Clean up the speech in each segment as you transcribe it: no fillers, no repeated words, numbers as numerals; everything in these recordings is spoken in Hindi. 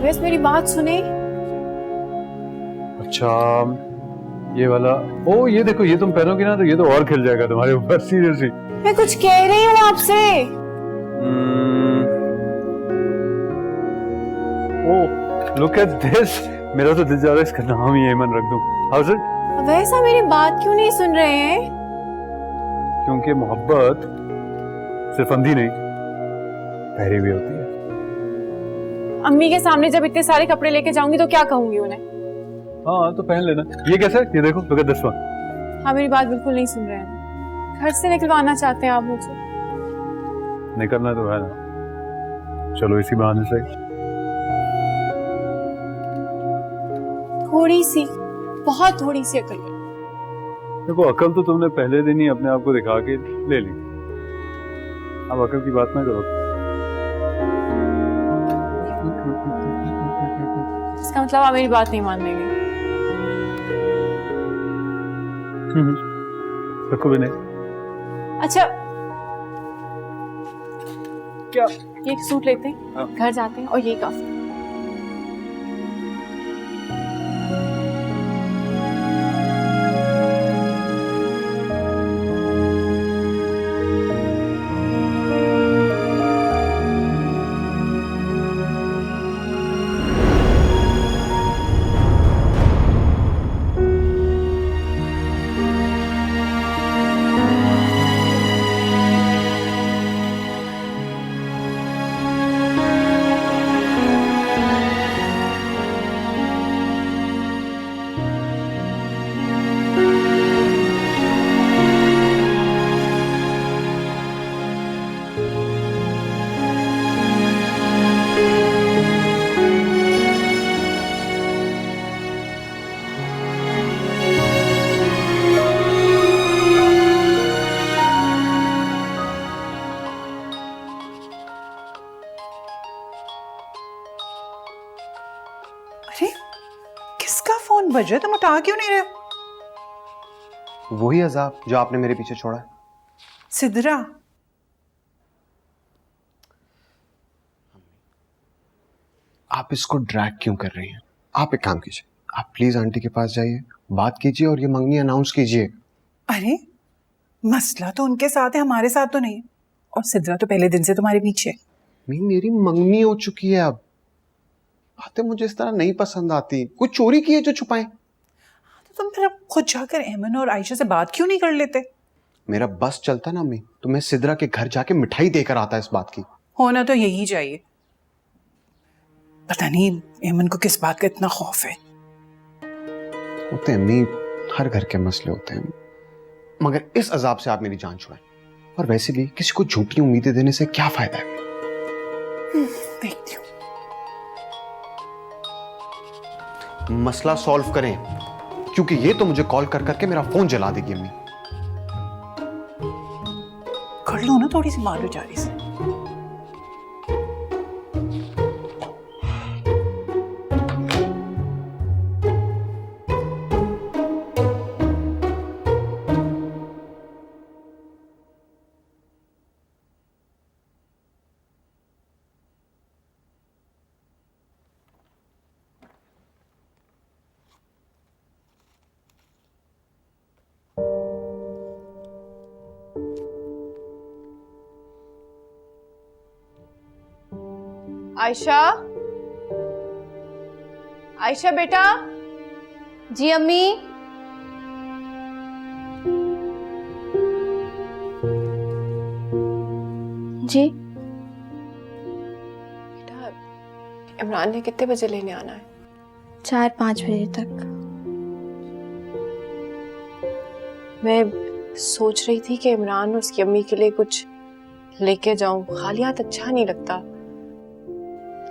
बस मेरी बात सुने। अच्छा ये वाला, ओ ये देखो, ये तुम पहनोगे ना तो ये तो और खिल जाएगा तुम्हारे ऊपर, सीरियसली। मैं कुछ कह रही हूँ आपसे। ओ लुक एट दिस, मेरा तो दिल जा रहा है इसका नाम ही एमन रख दूं। How is it? वैसा मेरी बात क्यों नहीं सुन रहे हैं? क्योंकि मोहब्बत सिर्फ अंधी नहीं, गहरी भी होती है। अम्मी के सामने जब इतने सारे कपड़े लेके जाऊंगी तो क्या कहूंगी उन्हें? हाँ तो पहन लेना। ये कैसे? ये देखो, लुक एट दिस वन। हाँ मेरी बात बिल्कुल नहीं सुन रहे हैं। घर से निकलवाना चाहते हैं आप मुझे। निकलना तो है ना, चलो इसी बहाने से। थोड़ी सी, बहुत थोड़ी सी अकल है। देखो अकल तो तुमने पहले दिन ही अपने आप को दिखा के ले ली, अब अकल की बात ना करो। इसका मतलब आप मेरी बात नहीं मान लेंगे? रखो भी नहीं। अच्छा क्या? ये एक सूट लेते हैं, हाँ। घर जाते हैं और यही काफी। अरे किसका फोन बज रहा है? तुम उठा क्यों नहीं रहे हो? वही अजाब जो आपने मेरे पीछे छोड़ा है। सिद्रा, आप इसको ड्रैग क्यों कर रही हैं? आप एक काम कीजिए, आप प्लीज आंटी के पास जाइए, बात कीजिए और ये मंगनी अनाउंस कीजिए। अरे मसला तो उनके साथ है, हमारे साथ तो नहीं है। और सिद्रा तो पहले दिन से तुम्हारे पीछे है। मेरी मंगनी हो चुकी है, अब बातें मुझे इस तरह नहीं पसंद आती। कोई चोरी की है जो छुपाएं? तो तुम फिर अब खुद जाकर एमन और आयशा से बात क्यों नहीं कर लेते? मेरा बस चलता ना अम्मी तो मैं सिद्रा के घर जाके मिठाई देकर आता इस बात की। होना तो यही चाहिए। पता नहीं एमन को किस बात का इतना खौफ है। होते हैं अम्मी, हर घर के मसले होते हैं, मगर इस अजाब से आप मेरी जान छुड़ाएं। और वैसे भी किसी को झूठी उम्मीदें देने से क्या फायदा है? देखती हूँ। मसला सॉल्व करें, क्योंकि ये तो मुझे कॉल कर करके मेरा फोन जला देगी अम्मी। कर लो ना थोड़ी सी मालूजारी से। आयशा, आयशा बेटा। जी अम्मी। जी बेटा इमरान ने कितने बजे लेने आना है? 4-5 बजे तक। मैं सोच रही थी कि इमरान और उसकी अम्मी के लिए कुछ लेके जाऊं, खाली हाथ अच्छा नहीं लगता।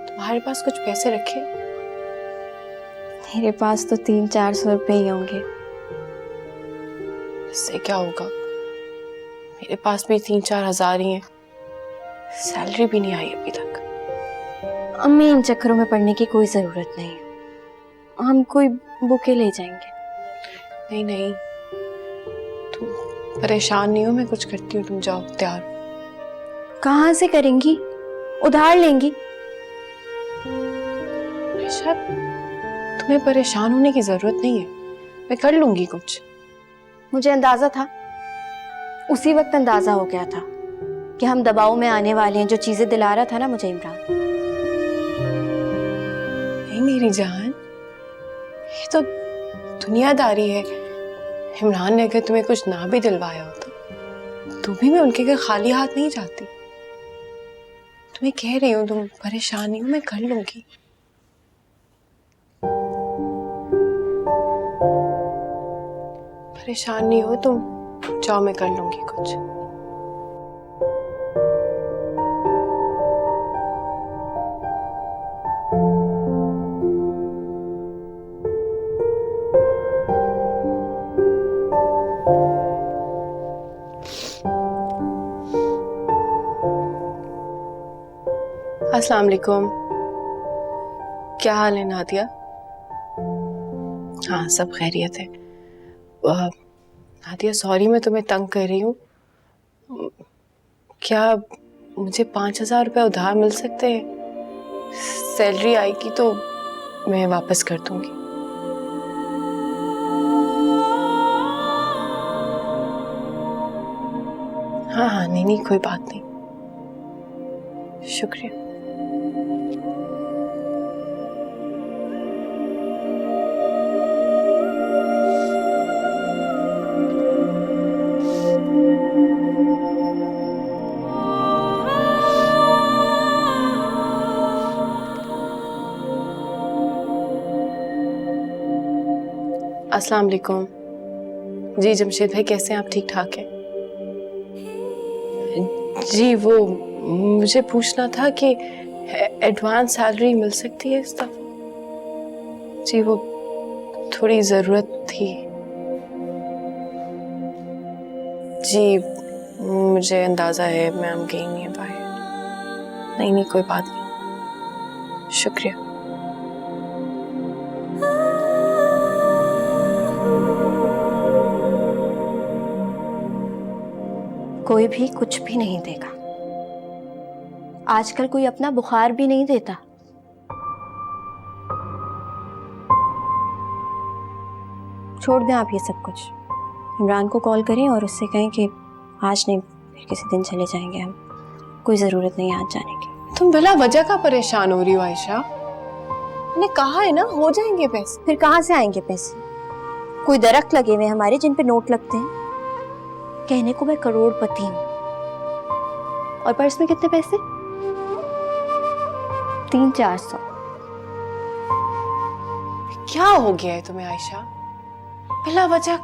तुम्हारे पास कुछ पैसे रखे? मेरे पास तो 300-400 रुपए ही होंगे। इससे क्या होगा? मेरे पास भी 3-4 हज़ार ही हैं। सैलरी भी नहीं आई अभी तक। अम्मी इन चक्करों में पड़ने की कोई जरूरत नहीं, हम कोई बुके ले जाएंगे। नहीं नहीं, तुम परेशान नहीं हो, मैं कुछ करती हूँ, तुम जाओ, तैयार। कहाँ से करेंगी? उधार लेंगी? आयशा, तुम्हें परेशान होने की जरूरत नहीं है, मैं कर लूंगी कुछ। मुझे अंदाजा था, उसी वक्त अंदाजा हो गया था कि हम दबाव में आने वाले हैं। जो चीजें दिला रहा था ना मुझे इमरान। नहीं मेरी जान, ये तो दुनियादारी है। इमरान ने अगर तुम्हें कुछ ना भी दिलवाया होता तो भी मैं उनके घर खाली हाथ नहीं जाती। तुम्हें कह रही हूँ, तुम परेशान नहीं हो, मैं कर लूंगी। परेशान नहीं हो तुम, जाओ मैं कर लूंगी कुछ। अस्सलाम वालेकुम, क्या हाल है नादिया? हाँ सब खैरियत है। नादिया सॉरी मैं तुम्हें तंग कर रही हूँ। क्या मुझे 5,000 रुपये उधार मिल सकते हैं? सैलरी आएगी तो मैं वापस कर दूंगी। हाँ हाँ, नहीं नहीं कोई बात नहीं, शुक्रिया। अस्सलाम वालेकुम। जी जमशेद भाई कैसे हैं आप? ठीक ठाक हैं? जी वो मुझे पूछना था कि एडवांस सैलरी मिल सकती है इस दफा? जी वो थोड़ी ज़रूरत थी। जी मुझे अंदाज़ा है मैम गई नहीं है बाहर। नहीं नहीं कोई बात नहीं, शुक्रिया। कोई भी कुछ भी नहीं देगा। आजकल कोई अपना बुखार भी नहीं देता। छोड़ दें आप ये सब कुछ। इमरान को कॉल करें और उससे कहें कि आज नहीं फिर किसी दिन चले जाएंगे हम। कोई ज़रूरत नहीं आज जाने की। तुम बिला वजह का परेशान हो रही हो आयशा? मैंने कहा है ना हो जाएंगे पैसे। फिर कहाँ से आएंगे पैसे? कोई दरख्त लगे हुए हमारे जिन पे नोट लगते हैं। कहने को मैं करोड़पति हूँ और पर्स में कितने पैसे? 300-400। क्या हो गया है तुम्हें आयशा? बिला वजह